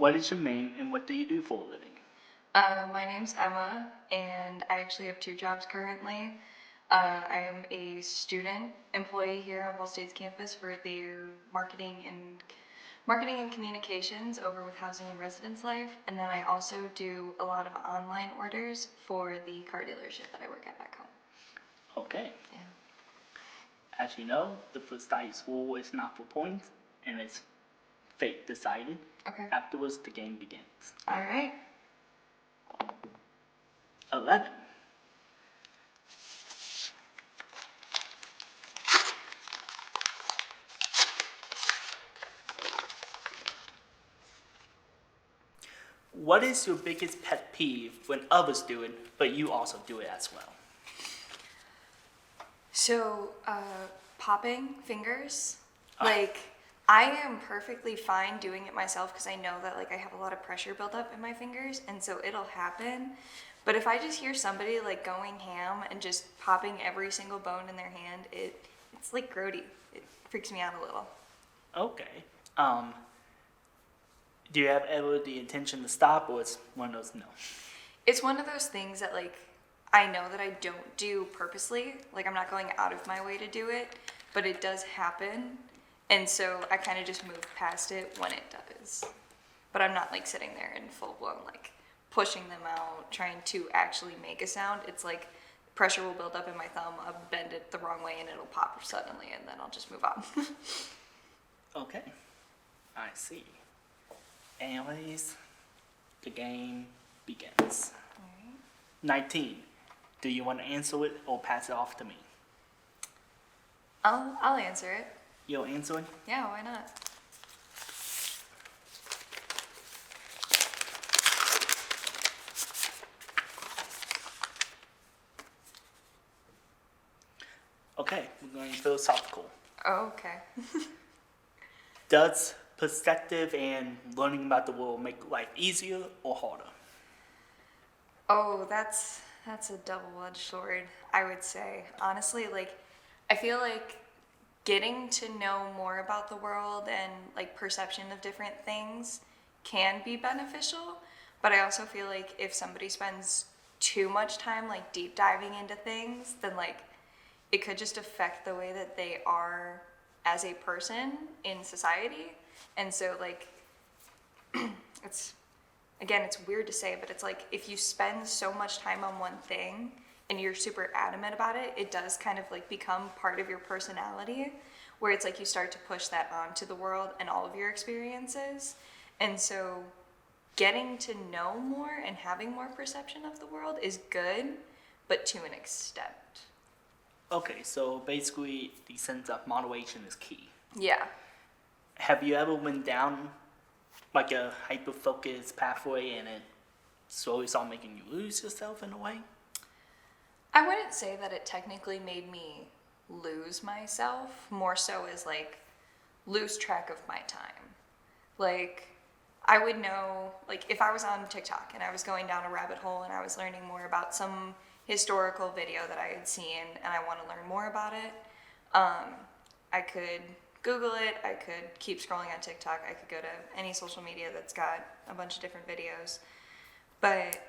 What is your name and what do you do for a living? My name's Emma, and I actually have two jobs currently. I am a student employee here on WalStreet's campus for the marketing and communications over with housing and residence life, and then I also do a lot of online orders for the car dealership that I work at back home. Okay. Yeah. As you know, the first day of school is not for points and it's fate decided. Okay. Afterwards, the game begins. All right. 11. What is your biggest pet peeve when others do it, but you also do it as well? So, popping fingers, like, I am perfectly fine doing it myself because I know that, like, I have a lot of pressure built up in my fingers, and so it'll happen. But if I just hear somebody, like, going ham and just popping every single bone in their hand, it's like grody. It freaks me out a little. Okay. Do you have ever the intention to stop, or it's one of those no? It's one of those things that, like, I know that I don't do purposely. Like, I'm not going out of my way to do it, but it does happen. And so I kind of just move past it when it does. But I'm not, like, sitting there in full blown, like, pushing them out, trying to actually make a sound. It's like pressure will build up in my thumb, I'll bend it the wrong way, and it'll pop suddenly, and then I'll just move on. Okay. I see. Anyways, the game begins. 19. Do you want to answer it or pass it off to me? I'll answer it. You'll answer it? Yeah, why not? Okay, we're going philosophical. Oh, okay. Does perspective and learning about the world make life easier or harder? Oh, that's a double-edged sword, I would say. Honestly, like, I feel like getting to know more about the world and, like, perception of different things can be beneficial, but I also feel like if somebody spends too much time, like, deep diving into things, then, like, it could just affect the way that they are as a person in society. And so, like, it's weird to say, but it's like if you spend so much time on one thing and you're super adamant about it, it does kind of like become part of your personality, where it's like you start to push that onto the world and all of your experiences. And so getting to know more and having more perception of the world is good, but to an extent. Okay, so basically the sense of moderation is key. Yeah. Have you ever went down like a hyper-focused pathway and it slowly started making you lose yourself in a way? I wouldn't say that it technically made me lose myself, more so as like lose track of my time. Like, I would know, like, if I was on TikTok and I was going down a rabbit hole and I was learning more about some historical video that I had seen and I want to learn more about it, I could Google it, I could keep scrolling on TikTok, I could go to any social media that's got a bunch of different videos. But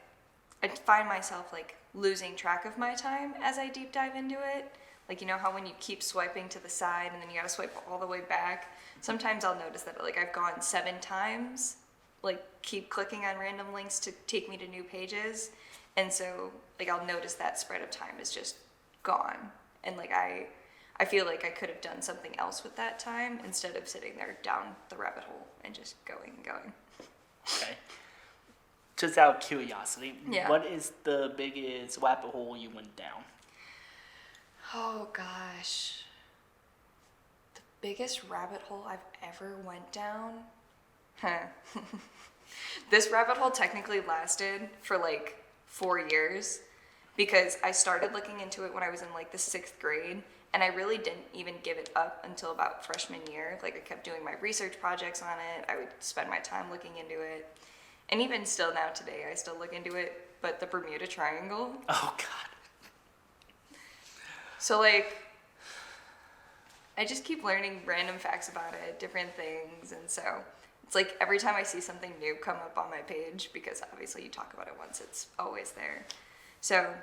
I find myself like losing track of my time as I deep dive into it. Like, you know how when you keep swiping to the side and then you gotta swipe all the way back? Sometimes I'll notice that like I've gone 7 times, like keep clicking on random links to take me to new pages. And so like I'll notice that spread of time is just gone. And like I feel like I could have done something else with that time instead of sitting there down the rabbit hole and just going and going. Okay. Just out of curiosity, Yeah. What is the biggest rabbit hole you went down? Oh gosh. The biggest rabbit hole I've ever went down? Huh. This rabbit hole technically lasted for like 4 years because I started looking into it when I was in like the 6th grade, and I really didn't even give it up until about freshman year. Like, I kept doing my research projects on it. I would spend my time looking into it. And even still now today, I still look into it, but the Bermuda Triangle. Oh, God. So, like, I just keep learning random facts about it, different things. And so It's like every time I see something new come up on my page, because obviously you talk about it once, it's always there. So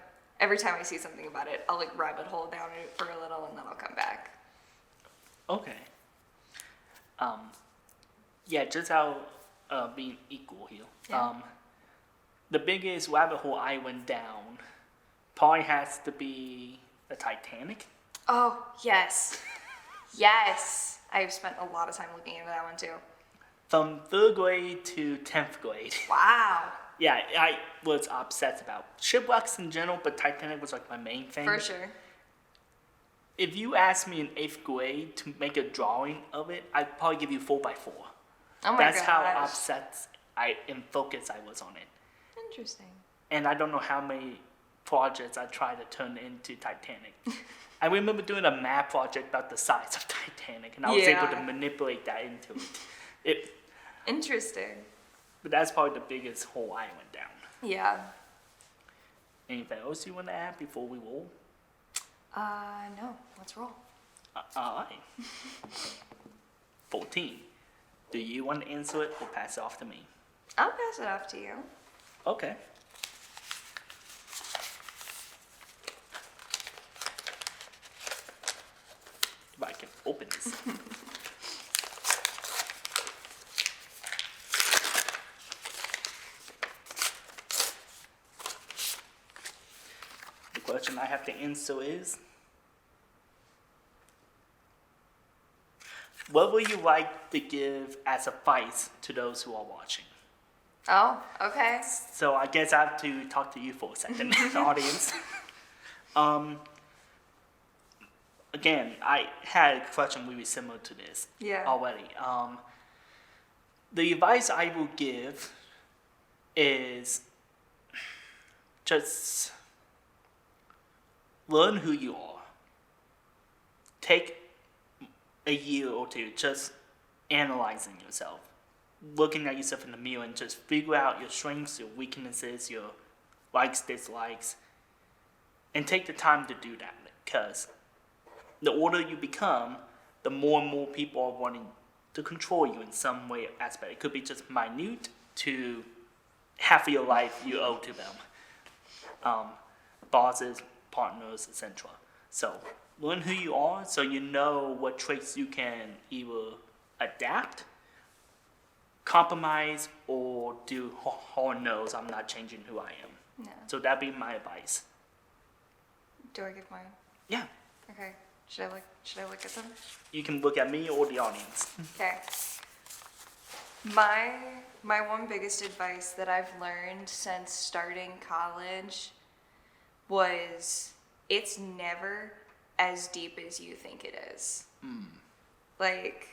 every time I see something about it, I'll like rabbit hole down it for a little and then I'll come back. Okay. Yeah, just how being equal here. Yeah. The biggest rabbit hole I went down probably has to be the Titanic. Oh, yes. Yes. I've spent a lot of time looking into that one too. From 3rd grade to 10th grade. Wow. Yeah, I was obsessed about shipwrecks in general, but Titanic was like my main thing. For sure. If you asked me in 8th grade to make a drawing of it, I'd probably give you 4x4. Oh my That's gosh. how obsessed and focused I was on it. Interesting. And I don't know how many projects I tried to turn into Titanic. I remember doing a math project about the size of Titanic, and I was able to manipulate that into it. Interesting. But that's probably the biggest hole I went down. Yeah. Anything else you want to add before we roll? No. Let's roll. All right. 14. Do you want to answer it or pass it off to me? I'll pass it off to you. Okay. If I can open this. The question I have to answer is, what would you like to give as advice to those who are watching? Oh, okay. So I guess I have to talk to you for a second, audience. Again, I had a question really similar to this already. The advice I will give is just learn who you are. Take a year or two just analyzing yourself, looking at yourself in the mirror and just figure out your strengths, your weaknesses, your likes, dislikes, and take the time to do that, because the older you become, the more and more people are wanting to control you in some way or aspect. It could be just minute to half of your life you owe to them. Bosses, partners, etc. So learn who you are so you know what traits you can either adapt, compromise, or do hard no's, I'm not changing who I am. No. So that'd be my advice. Do I give mine? Yeah. Okay. Should I look at them? You can look at me or the audience. Okay. My one biggest advice that I've learned since starting college was it's never as deep as you think it is. Like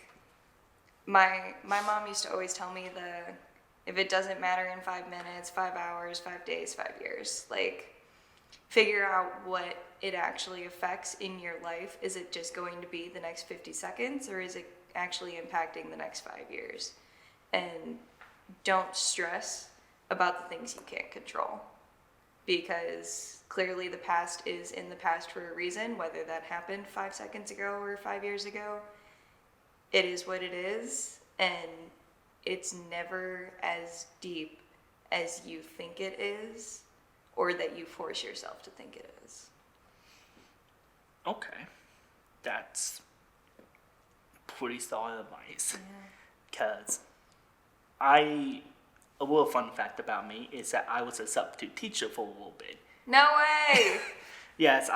my mom used to always tell me if it doesn't matter in 5 minutes, 5 hours, 5 days, 5 years, like figure out what it actually affects in your life. Is it just going to be the next 50 seconds or is it actually impacting the next 5 years? And don't stress about the things you can't control, because clearly the past is in the past for a reason, whether that happened 5 seconds ago or 5 years ago. It is what it is, and it's never as deep as you think it is, or that you force yourself to think it is. Okay. That's pretty solid advice. Because a little fun fact about me is that I was a substitute teacher for a little bit. No way! Yes,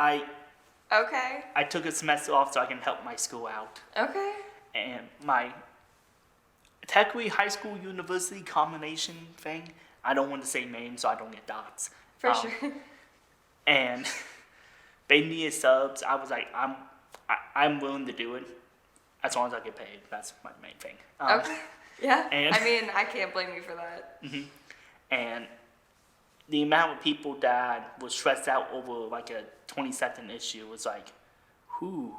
Okay. I took a semester off so I can help my school out. Okay. And my technically high school university combination thing, I don't want to say names so I don't get dots. For sure. And they needed subs. I was like, I'm willing to do it as long as I get paid. That's my main thing. Okay. Yeah. And I mean, I can't blame you for that. And the amount of people that were stressed out over like a 20-second issue was like, whew,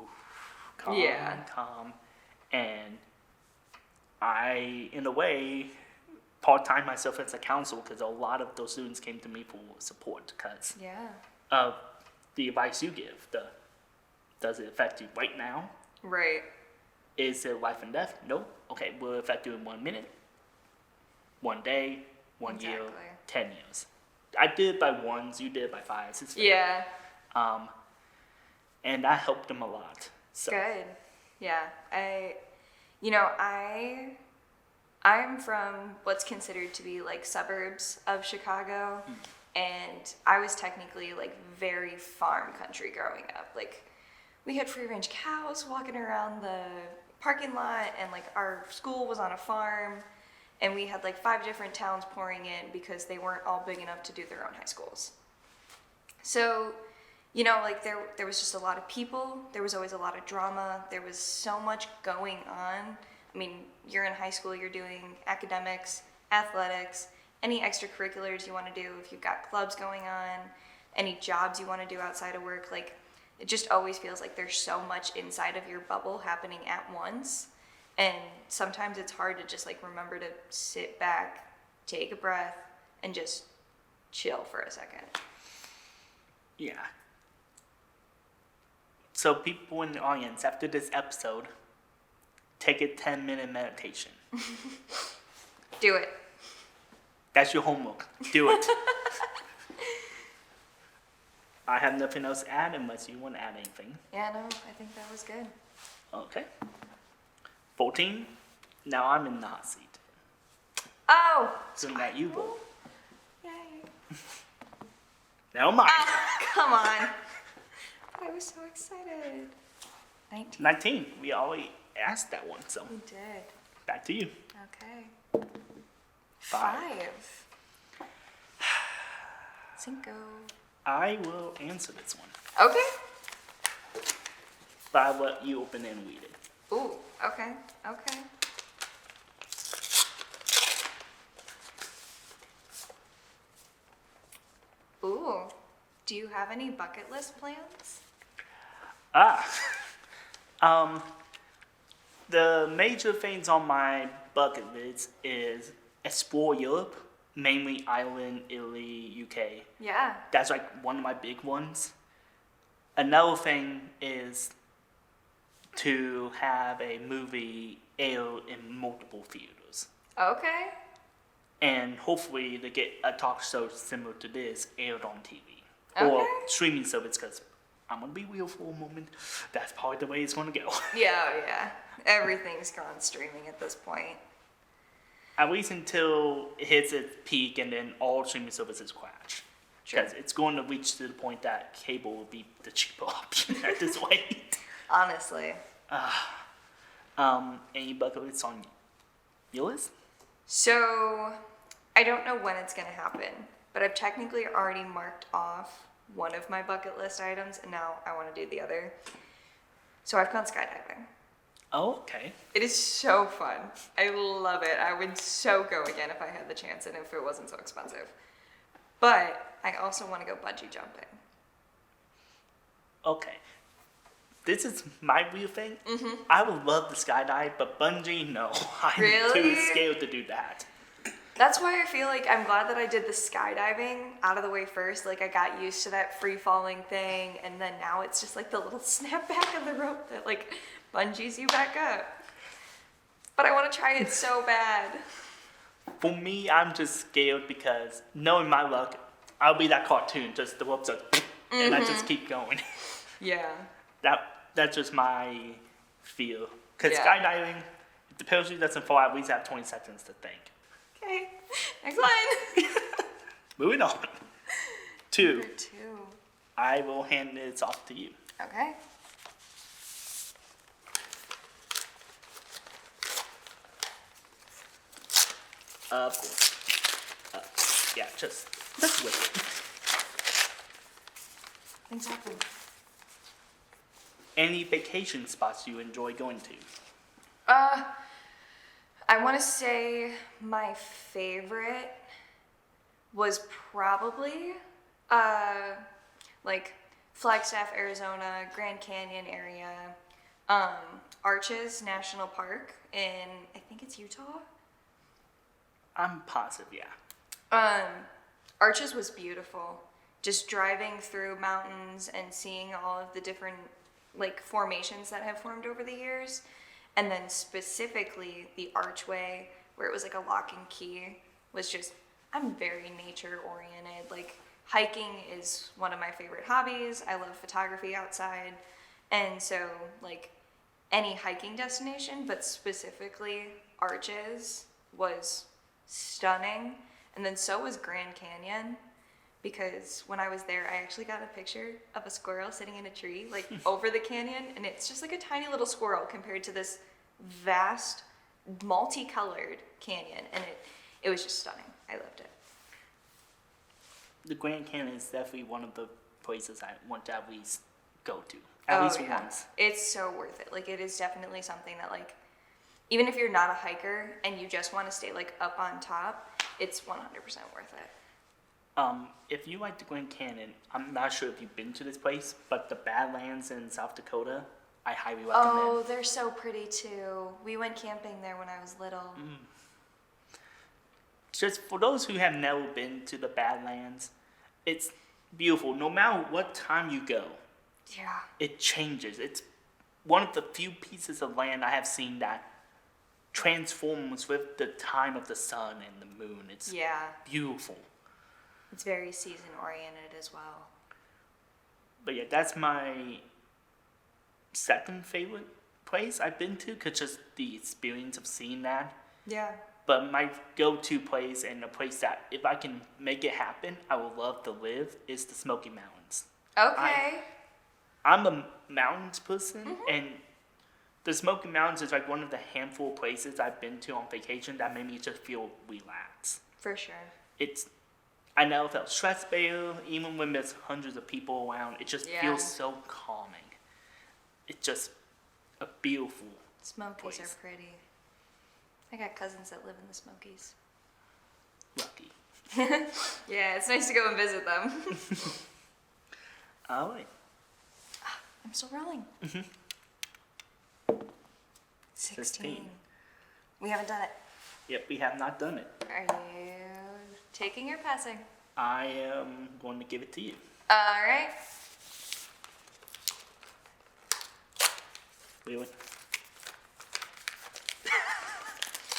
calm. And I, in a way, part-time myself as a counselor because a lot of those students came to me for support because of the advice you give. Does it affect you right now? Right. Is it life and death? Nope. Okay, will it affect you in 1 minute? 1 day, 1 year, Exactly. 10 years. I did it by ones, you did it by fives. It's fair. Yeah. And I helped them a lot. So. Good. Yeah. I'm from what's considered to be like suburbs of Chicago, and I was technically like very farm country growing up. Like we had free range cows walking around the parking lot, and like our school was on a farm, and we had like 5 different towns pouring in because they weren't all big enough to do their own high schools. So, like there was just a lot of people. There was always a lot of drama. There was so much going on. I mean, you're in high school, you're doing academics, athletics, any extracurriculars you want to do, if you've got clubs going on, any jobs you want to do outside of work, like it just always feels like there's so much inside of your bubble happening at once. And sometimes it's hard to just like remember to sit back, take a breath, and just chill for a second. Yeah. So people in the audience, after this episode, take a 10-minute meditation. Do it. That's your homework. Do it. I have nothing else to add unless you want to add anything. Yeah, no, I think that was good. Okay. 14. Now I'm in the hot seat. Oh! So now you vote. Yay. Never mind. Come on. I was so excited. 19. 19. We already asked that one, so We did. back to you. Okay. 5. Cinco. I will answer this one. Okay. But I'll let you open and read it. Ooh, okay. Okay. Ooh. Do you have any bucket list plans? The major things on my bucket list is explore Europe, mainly Ireland, Italy, UK. Yeah. That's like one of my big ones. Another thing is to have a movie air in multiple theaters. Okay. And hopefully to get a talk show similar to this aired on TV. Or Okay. streaming service, because I'm going to be real for a moment. That's probably the way it's going to go. Yeah. Everything's gone streaming at this point. At least until it hits its peak and then all streaming services crash. Sure. Because it's going to reach to the point that cable will be the cheaper option at this rate. Honestly. Any bucket lists on your list? So, I don't know when it's going to happen, but I've technically already marked off one of my bucket list items, and now I want to do the other. So I've gone skydiving. Oh, okay. It is so fun. I love it. I would so go again if I had the chance and if it wasn't so expensive. But I also want to go bungee jumping. Okay. This is my real thing. Mm-hmm. I would love the skydive, but bungee, no. I'm Really? too scared to do that. That's why I feel like I'm glad that I did the skydiving out of the way first. Like I got used to that free falling thing, and then now it's just like the little snap back of the rope that like bungees you back up. But I want to try it so bad. For me, I'm just scared because knowing my luck, I'll be that cartoon, just the ropes are, and I just keep going. Yeah. That's just my fear. Because Yeah. skydiving, if the parachute doesn't fall, I at least have 20 seconds to think. Okay. Next one. Moving on. 2. Number 2. I will hand this off to you. Okay. Of course. Yeah, just whip it. Things happen. Any vacation spots you enjoy going to? I want to say my favorite was probably like Flagstaff, Arizona, Grand Canyon area, Arches National Park in, I think it's Utah. I'm positive, yeah. Arches was beautiful. Just driving through mountains and seeing all of the different like formations that have formed over the years. And then specifically the archway where it was like a lock and key was just, I'm very nature oriented. Like, hiking is one of my favorite hobbies. I love photography outside. And so, like, any hiking destination, but specifically Arches, was stunning. And then so was Grand Canyon, because when I was there, I actually got a picture of a squirrel sitting in a tree, like over the canyon, and it's just like a tiny little squirrel compared to this vast, multicolored canyon, and it was just stunning. I loved it. The Grand Canyon is definitely one of the places I want to at least go to. At least once. It's so worth it. Like, it is definitely something that, like, even if you're not a hiker and you just want to stay, like, up on top, it's 100% worth it. If you like the Grand Canyon, I'm not sure if you've been to this place, but the Badlands in South Dakota, I highly recommend. Oh, they're so pretty too. We went camping there when I was little. Just for those who have never been to the Badlands, it's beautiful. No matter what time you go, Yeah. it changes. It's one of the few pieces of land I have seen that transforms with the time of the sun and the moon. It's beautiful. It's very season oriented as well. But yeah, that's my second favorite place I've been to, because just the experience of seeing that. Yeah. But my go-to place, and a place that if I can make it happen, I would love to live, is the Smoky Mountains. Okay. I'm a mountains person, and the Smoky Mountains is like one of the handful of places I've been to on vacation that made me just feel relaxed. For sure. I never felt stressed there, even when there's hundreds of people around. It just feels so calming. It's just a beautiful Smokies place. are pretty. I got cousins that live in the Smokies. Lucky. Yeah, it's nice to go and visit them. All right. I'm still rolling. 16. We haven't done it. Yep, we have not done it. Are you taking or passing? I am going to give it to you. All right. Really?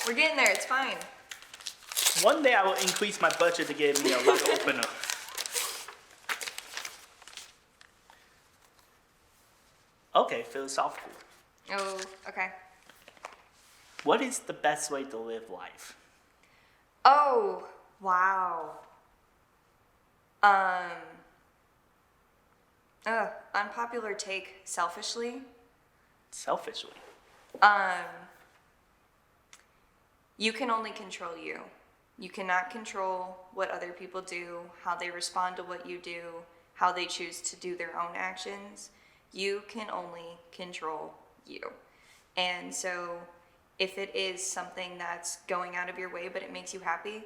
We're getting there. It's fine. One day I will increase my budget to get me a letter opener. Okay, philosophical. Oh, okay. What is the best way to live life? Oh, wow. Unpopular take, selfishly. Selfishly. You can only control you. You cannot control what other people do, how they respond to what you do, how they choose to do their own actions. You can only control you. And so if it is something that's going out of your way but it makes you happy,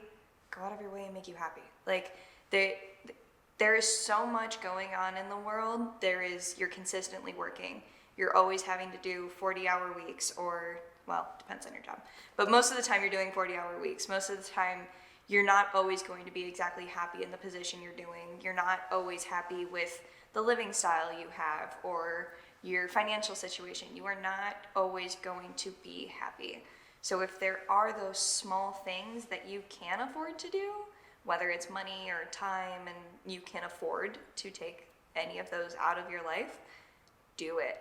go out of your way and make you happy. Like, there is so much going on in the world. You're consistently working. You're always having to do 40-hour weeks, or, well, depends on your job. But most of the time you're doing 40-hour weeks. Most of the time you're not always going to be exactly happy in the position you're doing. You're not always happy with the living style you have or your financial situation. You are not always going to be happy. So if there are those small things that you can afford to do, whether it's money or time, and you can afford to take any of those out of your life, do it.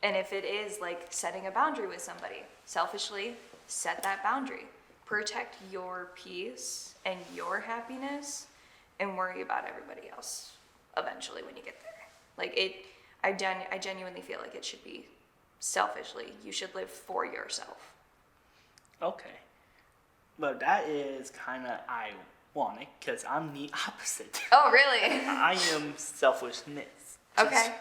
And if it is like setting a boundary with somebody, selfishly set that boundary. Protect your peace and your happiness, and worry about everybody else eventually when you get there. Like, I genuinely feel like it should be selfishly. You should live for yourself. Okay. Well, that is kind of ironic, because I'm the opposite. Oh, really? I am selfishness. Okay.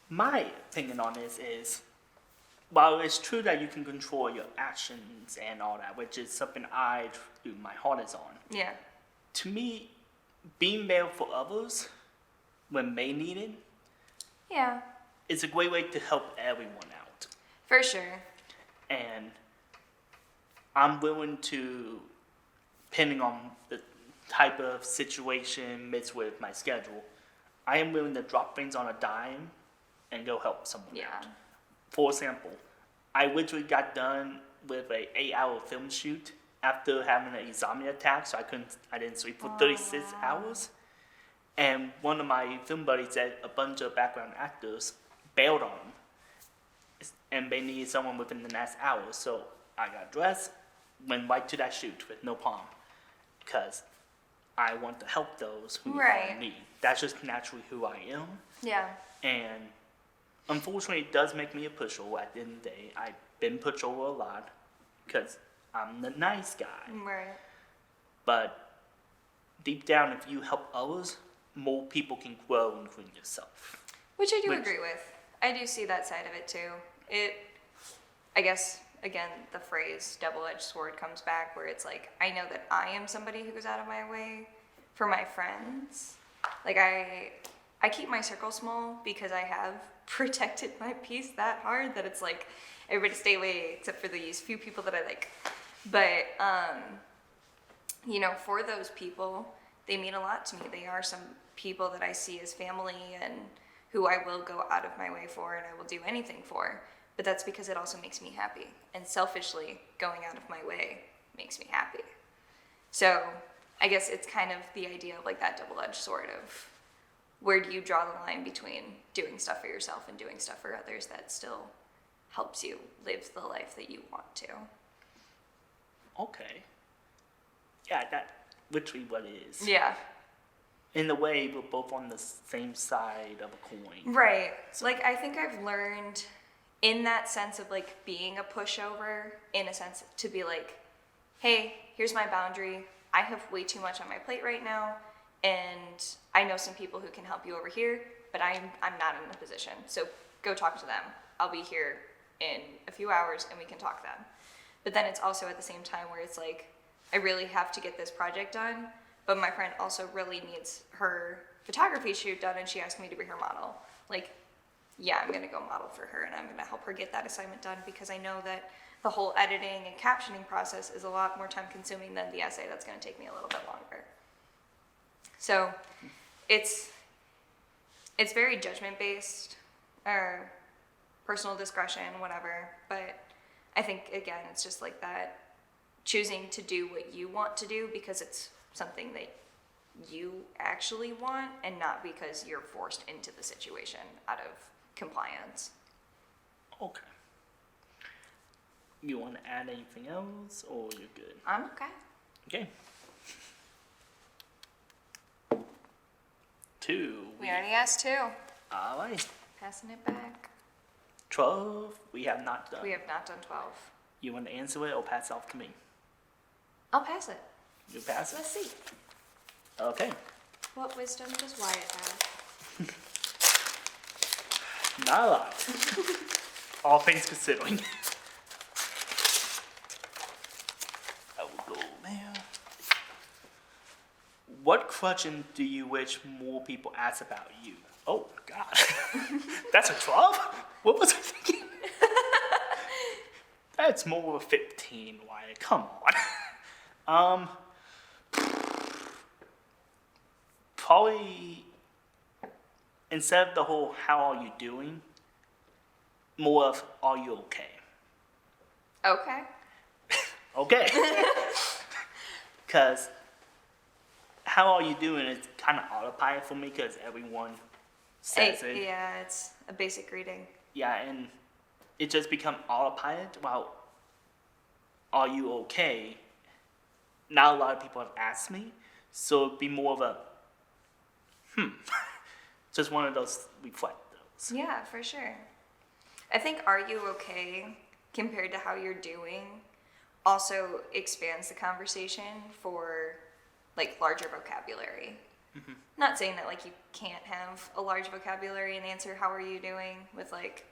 My opinion on this is, while it's true that you can control your actions and all that, which is something I do my hardest on, Yeah. to me, being there for others when they need it Yeah. is a great way to help everyone out. For sure. And I'm willing to, depending on the type of situation mixed with my schedule, I am willing to drop things on a dime and go help someone out. Yeah. For example, I literally got done with a 8-hour film shoot after having an insomnia attack, so I didn't sleep for 36 hours. And one of my film buddies said a bunch of background actors bailed on him, and they needed someone within the next hour. So I got dressed, went right to that shoot with no problem, because I want to help those who are in need. That's just naturally who I am. Yeah. And unfortunately, it does make me a pushover at the end of the day. I've been pushed over a lot because I'm the nice guy. Right. But deep down, if you help others, more people can grow, including yourself. Which I do agree with. I do see that side of it too. I guess, again, the phrase double-edged sword comes back where it's like, I know that I am somebody who goes out of my way for my friends. Like, I keep my circle small because I have protected my peace that hard that it's like, everybody stay away except for these few people that I like. But, for those people, they mean a lot to me. They are some people that I see as family and who I will go out of my way for and I will do anything for. But that's because it also makes me happy. And selfishly, going out of my way makes me happy. So I guess it's kind of the idea of like that double-edged sword of where do you draw the line between doing stuff for yourself and doing stuff for others that still helps you live the life that you want to. Okay. Yeah, that's literally what it is. Yeah. In a way, we're both on the same side of a coin. Right. Like, I think I've learned in that sense of like being a pushover, in a sense to be like, hey, here's my boundary. I have way too much on my plate right now, and I know some people who can help you over here, but I'm not in a position. So go talk to them. I'll be here in a few hours and we can talk then. But then it's also at the same time where it's like, I really have to get this project done, but my friend also really needs her photography shoot done and she asked me to be her model. Like, yeah, I'm gonna go model for her and I'm gonna help her get that assignment done because I know that the whole editing and captioning process is a lot more time consuming than the essay that's gonna take me a little bit longer. So it's very judgment based or personal discretion, whatever. But I think again, it's just like that choosing to do what you want to do because it's something that you actually want and not because you're forced into the situation out of compliance. Okay. You want to add anything else, or you're good? I'm okay. Okay. 2. We already asked 2. All right. Passing it back. 12. We have not done. We have not done 12. You want to answer it or pass it off to me? I'll pass it. You pass it? Let's see. Okay. What wisdom does Wyatt have? Not a lot. All things considering. I will go there. What question do you wish more people ask about you? Oh, God. That's a 12? What was I thinking? That's more of a 15, Wyatt. Come on. Probably, instead of the whole, how are you doing, more of, are you okay? Okay. Okay. Because how are you doing is kind of autopilot for me because everyone says it. Yeah, it's a basic greeting. Yeah, and it just become autopilot. Well, are you okay? Not a lot of people have asked me, so it'd be more of a, just one of those reflectors. Yeah, for sure. I think are you okay compared to how you're doing also expands the conversation for like larger vocabulary. Mm-hmm. Not saying that like you can't have a large vocabulary and answer how are you doing with like,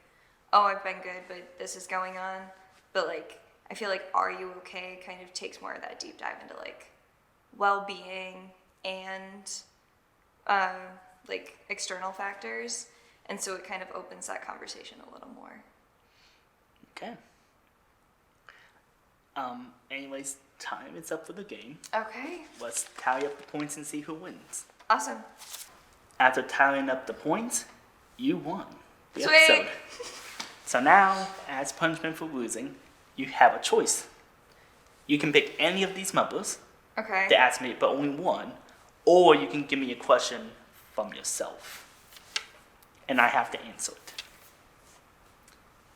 oh, I've been good, but this is going on. But like, I feel like are you okay kind of takes more of that deep dive into like well-being and like external factors. And so it kind of opens that conversation a little more. Okay. Anyways, time is up for the game. Okay. Let's tally up the points and see who wins. Awesome. After tallying up the points, you won the Sweet. episode. So now, as punishment for losing, you have a choice. You can pick any of these members Okay. to ask me, but only one, or you can give me a question from yourself, and I have to answer it.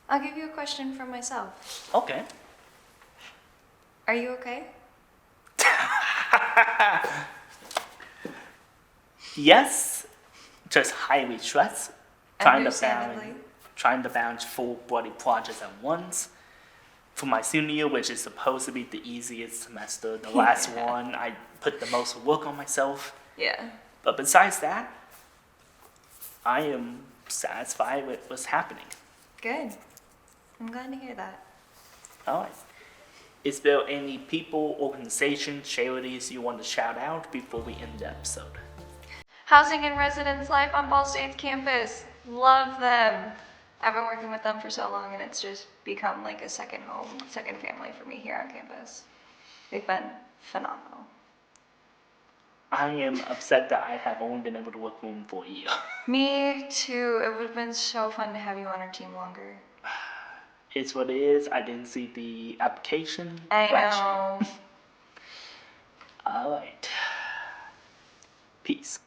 I'll give you a question from myself. Okay. Are you okay? Yes, just highly stressed, Understandably. trying to balance 4 bloody projects at once. For my senior year, which is supposed to be the easiest semester, the last one, I put the most work on myself. Yeah. But besides that, I am satisfied with what's happening. Good. I'm glad to hear that. All right. Is there any people, organizations, charities you want to shout out before we end the episode? Housing and residence life on WalStreet's campus. Love them. I've been working with them for so long and it's just become like a second home, second family for me here on campus. They've been phenomenal. I am upset that I have only been able to work with them for a year. Me too. It would have been so fun to have you on our team longer. It's what it is. I didn't see the application. I last know. year. All right. Peace.